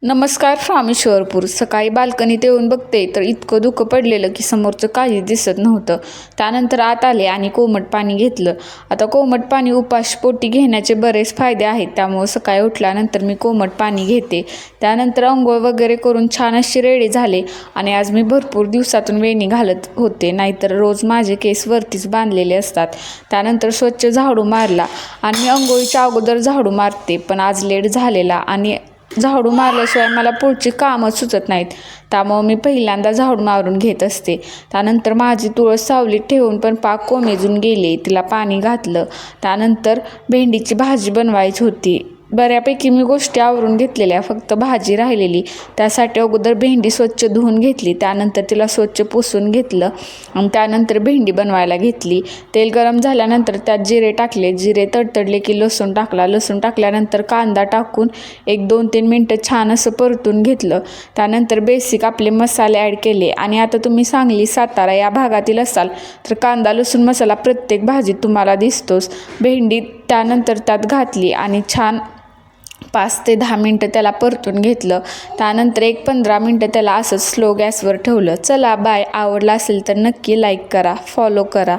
नमस्कार रामेश्वरपूर. सकाळी बाल्कनीत येऊन बघते तर इतकं धुकं पडलेलं की समोरचं काहीच दिसत नव्हतं. त्यानंतर आत आले आणि कोमट पाणी घेतलं. आता कोमट पाणी उपाशी घेण्याचे बरेच फायदे आहेत, त्यामुळं सकाळी उठल्यानंतर मी कोमट पाणी घेते. त्यानंतर अंघोळ वगैरे करून छान अशी रेडी झाले आणि आज मी भरपूर दिवसातून वेणी घालत होते, नाहीतर रोज माझे केस वरतीच बांधलेले असतात. त्यानंतर स्वच्छ झाडू मारला आणि मी अंघोळीच्या अगोदर झाडू मारते, पण आज लेट झालेला आणि झाडू मारल्याशिवाय मला पुढची कामं सुचत नाहीत, त्यामुळं मी पहिल्यांदा झाडू मारून घेत असते. त्यानंतर माझी तुळस सावलीत ठेवून पण पाक कोमेजून गेले, तिला पाणी घातलं. त्यानंतर भेंडीची भाजी बनवायची होती. बऱ्यापैकी मी गोष्टी आवरून घेतलेल्या, फक्त भाजी राहिलेली. त्यासाठी अगोदर भेंडी स्वच्छ धुवून घेतली, त्यानंतर तिला स्वच्छ पुसून घेतलं आणि त्यानंतर भेंडी बनवायला घेतली. तेल गरम झाल्यानंतर त्यात जिरे टाकले. जिरे तडतडले की लसूण टाकला. लसूण टाकल्यानंतर कांदा टाकून 1-2-3 मिनटं छान असं परतून घेतलं. त्यानंतर बेसिक आपले मसाले ॲड केले आणि आता तुम्ही सांगली, सातारा या भागातील असाल तर कांदा लसूण मसाला प्रत्येक भाजीत तुम्हाला दिसतोच. भेंडी त्यानंतर त्यात घातली आणि छान 5 ते 10 मिनटं त्याला परतून घेतलं. त्यानंतर 15 मिनटं त्याला असंच स्लो गॅसवर ठेवलं. चला बाय. आवडलं असेल तर नक्की लाईक करा, फॉलो करा.